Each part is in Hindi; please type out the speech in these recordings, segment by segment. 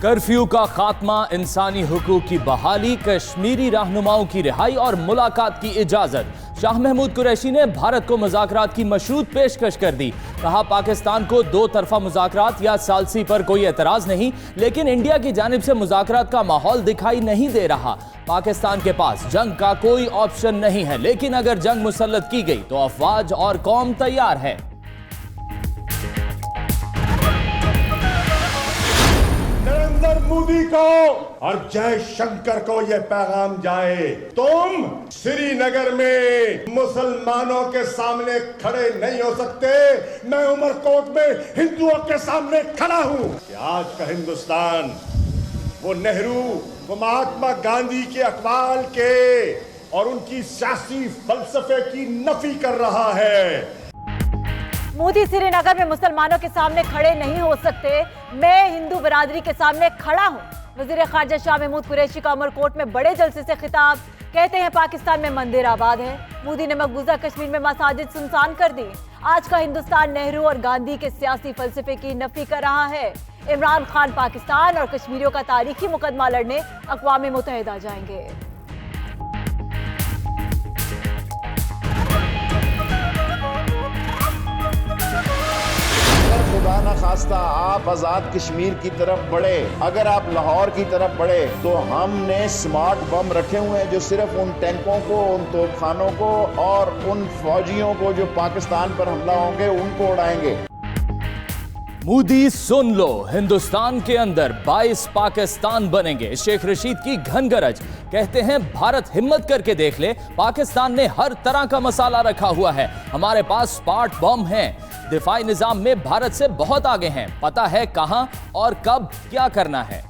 कर्फ्यू का खात्मा, इंसानी हुकूक की बहाली, कश्मीरी रहनुमाओं की रिहाई और मुलाकात की इजाजत। शाह महमूद कुरैशी ने भारत को मुज़ाकरात की मशरूत पेशकश कर दी। कहा, पाकिस्तान को दो तरफा मुज़ाकरात या सालसी पर कोई एतराज नहीं, लेकिन इंडिया की जानिब से मुज़ाकरात का माहौल दिखाई नहीं दे रहा। पाकिस्तान के पास जंग का कोई ऑप्शन नहीं है, लेकिन अगर जंग मुसल्लत की गई तो अफवाज और कौम तैयार है। नरेंद्र मोदी को और जयशंकर को यह पैगाम जाए, तुम श्रीनगर में मुसलमानों के सामने खड़े नहीं हो सकते, मैं उमरकोट में हिंदुओं के सामने खड़ा हूं। कि आज का हिंदुस्तान वो नेहरू, वो महात्मा गांधी के अक़वाल के और उनकी सियासी फलसफे की नफी कर रहा है। मोदी श्रीनगर में मुसलमानों के सामने खड़े नहीं हो सकते, मैं हिंदू बिरादरी के सामने खड़ा हूं। वजीर खारजा शाह महमूद कुरैशी का उमरकोट में बड़े जलसे से खिताब। कहते हैं पाकिस्तान में मंदिर आबाद है। मोदी ने मकबूजा कश्मीर में मसाजिद सुनसान कर दी। आज का हिंदुस्तान नेहरू और गांधी के सियासी फलसफे की नफी कर रहा है। इमरान खान पाकिस्तान और कश्मीरियों का तारीखी मुकदमा लड़ने अक़वाम मुत्तहिदा जाएंगे। खुदा न खास्ता आप आजाद कश्मीर की तरफ बढ़े, अगर आप लाहौर की तरफ बढ़े तो हमने स्मार्ट बम रखे हुए हैं जो सिर्फ उन टैंकों को, उन तोपखानों को और उन फौजियों को जो पाकिस्तान पर हमला होंगे उनको उड़ाएंगे। मोदी सुन लो, हिंदुस्तान के अंदर 22 पाकिस्तान बनेंगे। शेख रशीद की घनगरज। कहते हैं भारत हिम्मत करके देख ले, पाकिस्तान ने हर तरह का मसाला रखा हुआ है। हमारे पास स्मार्ट बम हैं, दिफाई निजाम में भारत से बहुत आगे हैं। पता है कहां और कब क्या करना है।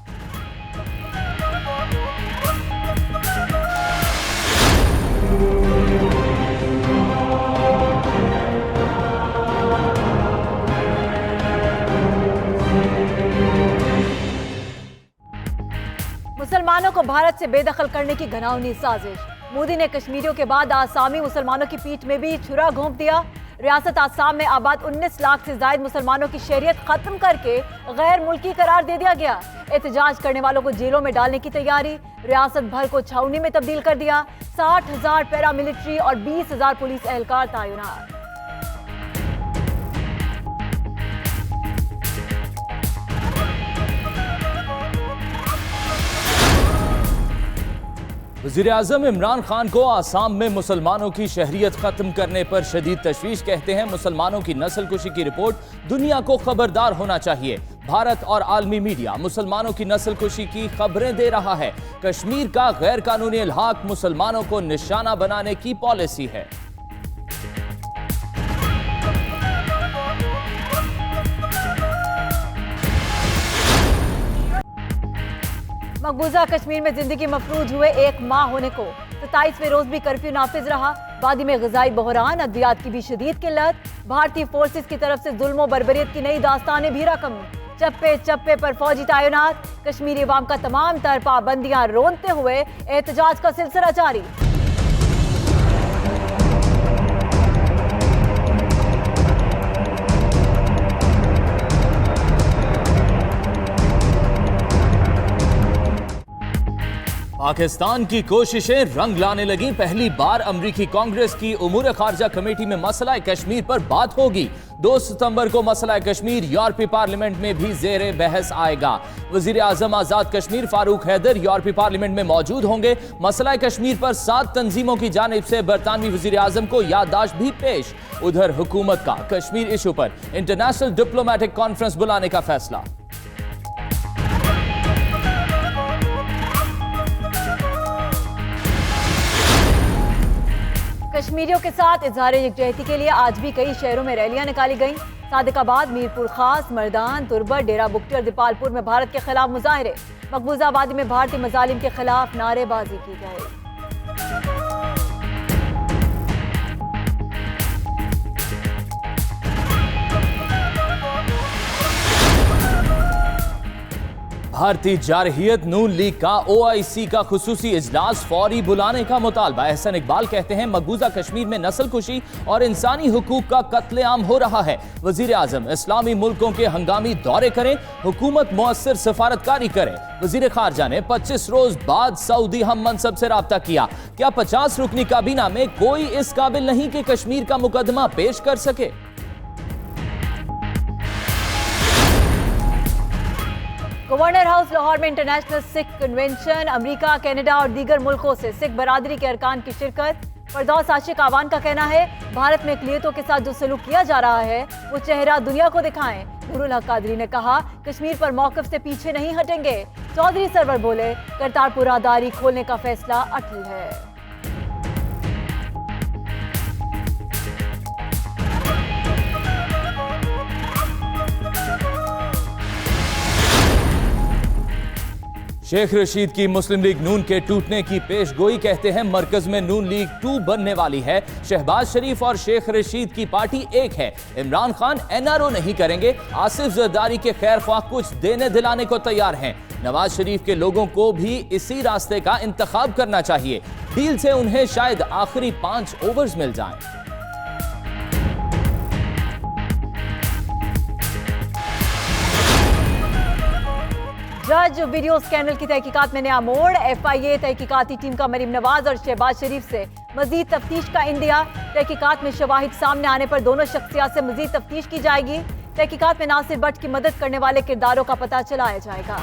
मुसलमानों को भारत से बेदखल करने की घिनौनी साजिश। मोदी ने कश्मीरियों के बाद आसामी मुसलमानों की पीठ में भी छुरा घोंप दिया। रियासत आसाम में आबाद 19 लाख से ज्यादा मुसलमानों की शरीयत खत्म करके गैर मुल्की करार दे दिया गया। एहतजाज करने वालों को जेलों में डालने की तैयारी। रियासत भर को छावनी में तब्दील कर दिया। 60,000 पैरामिलिट्री और 20,000 पुलिस एहलकार तैनात। वज़ीर-ए-आज़म इमरान खान को आसाम में मुसलमानों की शहरियत खत्म करने पर शदीद तशवीश। कहते हैं मुसलमानों की नस्लकुशी की रिपोर्ट दुनिया को खबरदार होना चाहिए। भारत और आलमी मीडिया मुसलमानों की नस्लकुशी की खबरें दे रहा है। कश्मीर का गैर कानूनी इल्हाक मुसलमानों को निशाना बनाने की पॉलिसी है। मकबूजा कश्मीर में जिंदगी मफरूज हुए 1 माह होने को 27वें रोज भी कर्फ्यू नाफिज रहा। वादी में ग़िज़ाई बहरान, अद्वियात की भी शदीद किल्लत। भारतीय फोर्सेस की तरफ से जुल्म और बर्बरियत की नई दास्तानें भी रकम। चप्पे चप्पे पर फौजी तैनात। कश्मीरी अवाम का तमाम तर पाबंदियां रोनते हुए एहतजाज का सिलसिला जारी। पाकिस्तान की कोशिशें रंग लाने लगी। पहली बार अमरीकी कांग्रेस की उमूर खारजा कमेटी में मसला कश्मीर पर बात होगी। 2 सितंबर को मसला कश्मीर यूरोपीय पार्लियामेंट में भी जेर बहस आएगा। वजीर आजम आजाद कश्मीर फारूक हैदर यूरोपीय पार्लियामेंट में मौजूद होंगे। मसला कश्मीर पर 7 तंजीमों की जानिब से बरतानवी वजीर आजम को याददाश्त भी पेश। उधर हुकूमत का कश्मीर इशू पर इंटरनेशनल डिप्लोमेटिक कॉन्फ्रेंस बुलाने का फैसला। कश्मीरियों के साथ इजहार यकजहती के लिए आज भी कई शहरों में रैलियां निकाली गईं। सादिकाबाद, मीरपुर खास, मर्दान, तुर्बत, डेरा बुक्टी और दीपालपुर में भारत के खिलाफ मुजाहरे। मकबूजा आबादी में भारतीय मजालिम के खिलाफ नारेबाजी की गई। भारतीय जारहियत नून लीग का OIC का खुसूसी इजलास फौरी बुलाने का मुतालबा। एहसन इकबाल कहते हैं मकबूजा कश्मीर में नस्लकुशी और इंसानी हुकूक का कत्लेआम हो रहा है। वजीर आजम इस्लामी मुल्कों के हंगामी दौरे करें, हुकूमत मुअस्सर सफारतकारी करे। वजीर खारजा ने 25 रोज बाद सऊदी हम मनसब से राब्ता किया। क्या 50 रुकनी काबीना में कोई इस काबिल नहीं कि कश्मीर का मुकदमा पेश कर सके? गवर्नर हाउस लाहौर में international Sikh convention, America, Canada और दीगर मुल्कों से सिख बरादरी के अरकान की शिरकत। फरदौस आशिक आवान का कहना है भारत में अक़लियतों के साथ जो सलूक किया जा रहा है वो चेहरा दुनिया को दिखाएं। नूरुल हक कादरी ने कहा कश्मीर पर मौक़िफ़ से पीछे नहीं हटेंगे। चौधरी सरवर बोले करतारपुर राहदारी खोलने का फैसला अटल है। शेख रशीद की मुस्लिम लीग नून के टूटने की पेशगोई, कहते हैं मरकज में नून लीग 2 बनने वाली है। शहबाज शरीफ और शेख रशीद की पार्टी एक है। इमरान खान NRO नहीं करेंगे। आसिफ जरदारी के खैर ख्वाह कुछ देने दिलाने को तैयार हैं। नवाज शरीफ के लोगों को भी इसी रास्ते का इंतखाब करना चाहिए। डील से उन्हें शायद आखिरी 5 ओवर्स मिल जाएं। जज वीडियो स्कैंडल की तहकीकात में नया मोड़। FIA तहकीकाती टीम का मरीम नवाज और शहबाज शरीफ से मजीद तफ्तीश का इंदिया। तहकीकात में शवाहिद सामने आने पर दोनों शख्सियात से मजीद तफ्तीश की जाएगी। तहकीकात में नासिर भट्ट की मदद करने वाले किरदारों का पता चलाया जाएगा।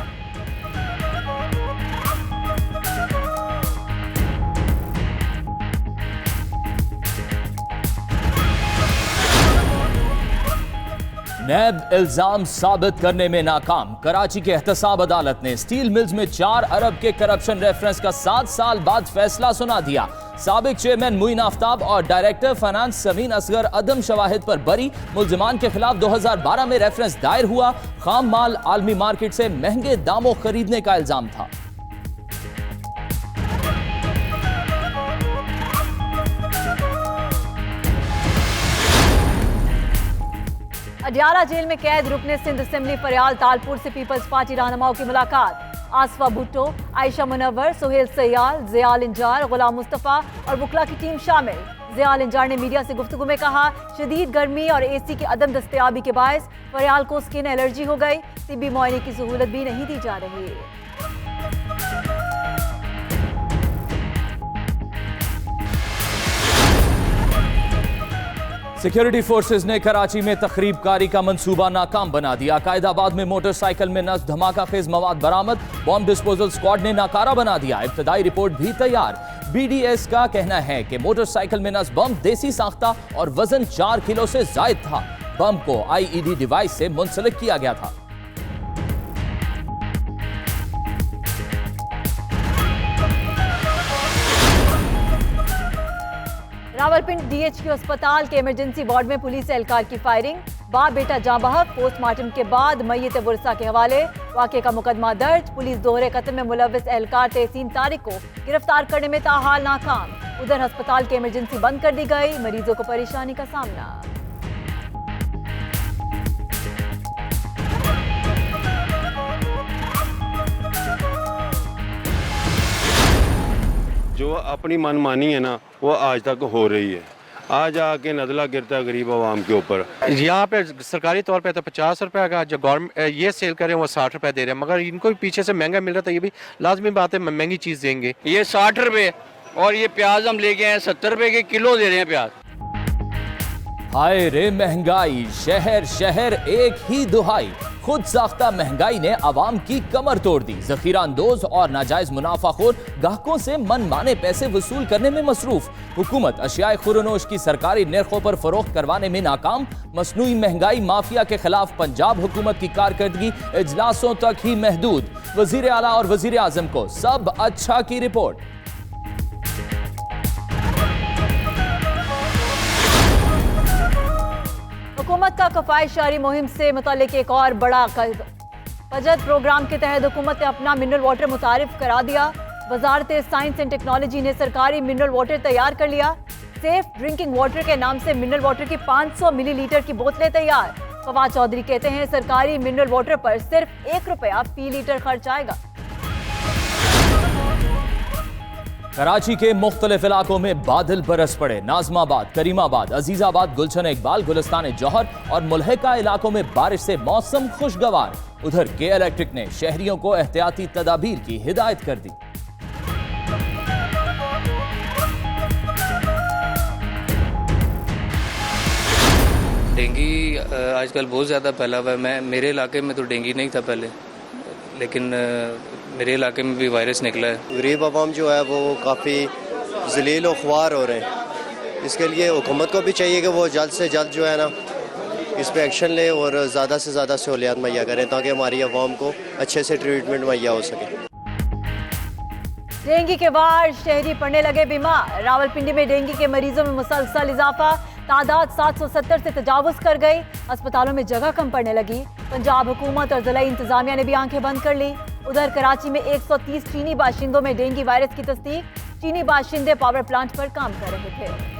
नैब इल्जाम साबित करने में नाकाम। कराची के एहतसाब अदालत ने स्टील मिल्स में 4 अरब के करप्शन रेफरेंस का 7 साल बाद फैसला सुना दिया। साबिक चेयरमैन मुइन आफ्ताब और डायरेक्टर फाइनेंस समीन असगर अदम शवाहिद पर बरी। मुल्जिमान के खिलाफ 2012 में रेफरेंस दायर हुआ। खाम माल आलमी मार्केट से महंगे दामों खरीदने का इल्जाम था। अडियाला जेल में कैद रुकने सिंध असेंबली फरियाल तालपुर से पीपल्स पार्टी रहनुमाओं की मुलाकात। आसफा भुट्टो, आयशा मुनव्वर, सुहेल सयाल, ज़ियाल इंजार, गुलाम मुस्तफ़ा और वकला की टीम शामिल। ज़ियाल इंजार ने मीडिया से गुफ्तगू में कहा शदीद गर्मी और AC की अदम दस्तयाबी के बायस फरियाल को स्किन एलर्जी हो गई। तिब्बी मुआयने की सहूलत भी नहीं दी जा रही। सिक्योरिटी फोर्सेस ने कराची में तखरीबकारी का मंसूबा नाकाम बना दिया। कायदाबाद में मोटरसाइकिल में नस्ब धमाका खेज मवाद बरामद। बॉम्ब डिस्पोजल स्क्वाड ने नाकारा बना दिया। इब्तदाई रिपोर्ट भी तैयार। BDS का कहना है कि मोटरसाइकिल में नस्ब बम देसी साख्ता और वजन 4 किलो से जायद था। बम को IED डिवाइस से मुंसलिक किया गया था। रावलपिंडी DHQ अस्पताल के इमरजेंसी वार्ड में पुलिस एहलकार की फायरिंग। बाप बेटा जाँ बहक। पोस्टमार्टम के बाद मय्यत बुरसा के हवाले। वाक़े का मुकदमा दर्ज। पुलिस दोहरे कत्ल में मुलव्विस एहलकार तहसीन तारिक को गिरफ्तार करने में ताहाल नाकाम। उधर अस्पताल की इमरजेंसी बंद कर दी गई। मरीजों को परेशानी का सामना। जो अपनी मनमानी है ना वो आज तक हो रही है। आज आके नजला गिरता है गरीब आवाम के ऊपर। यहाँ पे सरकारी तौर पे तो 50 रुपए का जो गवर्नमेंट ये सेल कर रहे हैं वो 60 रुपए दे रहे हैं, मगर इनको भी पीछे से महंगा मिल रहा था। ये भी लाजमी बात है, महंगी चीज़ देंगे। ये 60 रुपए और ये प्याज हम लेके आए 70 रुपए के किलो दे रहे हैं प्याज। हाय रे महंगाई, शहर शहर एक ही दुहाई। खुद साख्ता महंगाई ने आवाम की कमर तोड़ दी। जखीरा अंदोज और नाजायज मुनाफाखोर ग्राहकों से मनमाने पैसे वसूल करने में मसरूफ। हुकूमत अशियाए खुरनोश की सरकारी निर्खों पर फरोख्त करवाने में नाकाम। मसनूई महंगाई माफिया के खिलाफ पंजाब हुकूमत की कारकर्दगी इजलासों तक ही महदूद। वजीर आला और वजीर आजम को सब अच्छा की रिपोर्ट। हुकूमत का कफायत शहरी मुहिम से मुतालिक एक और बड़ा बजट प्रोग्राम के तहत हुकूमत ने अपना मिनरल वाटर मुतारिफ करा दिया। वजारत साइंस एंड टेक्नोलॉजी ने सरकारी मिनरल वाटर तैयार कर लिया। सेफ ड्रिंकिंग वाटर के नाम से मिनरल वाटर की 500 मिलीलीटर की बोतलें तैयार। फवाद चौधरी कहते हैं सरकारी मिनरल वाटर पर सिर्फ 1 रुपया फी लीटर खर्च आएगा। कराची के मुख्तलिफ इलाकों में बादल बरस पड़े। नाजमाबाद, करीमाबाद, अजीजाबाद, गुलशन इकबाल, गुलिस्तान जौहर और मुल्हिका इलाकों में बारिश से मौसम खुशगवार। उधर के इलेक्ट्रिक ने शहरियों को एहतियाती तदाबीर की हिदायत कर दी। डेंगू आजकल बहुत ज़्यादा फैला हुआ है। मेरे इलाके में तो डेंगू नहीं था पहले, लेकिन मेरे इलाके में भी वायरस निकला है। गरीब आवाम जो है वो काफ़ी ज़लील व ख्वार हो रहे हैं। इसके लिए हुकूमत को भी चाहिए कि वो जल्द से जल्द जो है ना इस पर एक्शन ले और ज़्यादा से ज़्यादा सहूलियात मुहैया करें ताकि हमारी आवाम को अच्छे से ट्रीटमेंट मुहैया हो सके। डेंगू के बाद शहरी पड़ने लगे बीमार। रावलपिंडी में डेंगू के मरीजों में मुसलसल इजाफा, तादाद 770 से तजावुज कर गई। अस्पतालों में जगह कम पड़ने लगी। पंजाब हुकूमत और जिला इंतजामिया ने भी आंखें बंद कर ली। उधर कराची में 130 चीनी बाशिंदों में डेंगू वायरस की तस्दीक। चीनी बाशिंदे पावर प्लांट पर काम कर रहे थे।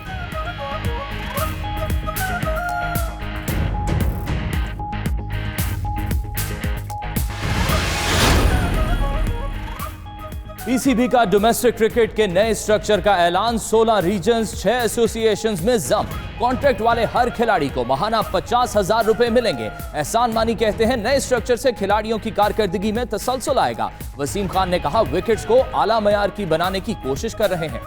पीसीबी का डोमेस्टिक क्रिकेट के नए स्ट्रक्चर का ऐलान। 16 रीजन्स, 6 एसोसिएशंस में जम। कॉन्ट्रैक्ट वाले हर खिलाड़ी को माहाना 50,000 रुपए मिलेंगे। एहसान मानी कहते हैं नए स्ट्रक्चर से खिलाड़ियों की कारकर्दगी में तसलसल आएगा। वसीम खान ने कहा विकेट्स को आला मयार की बनाने की कोशिश कर रहे हैं।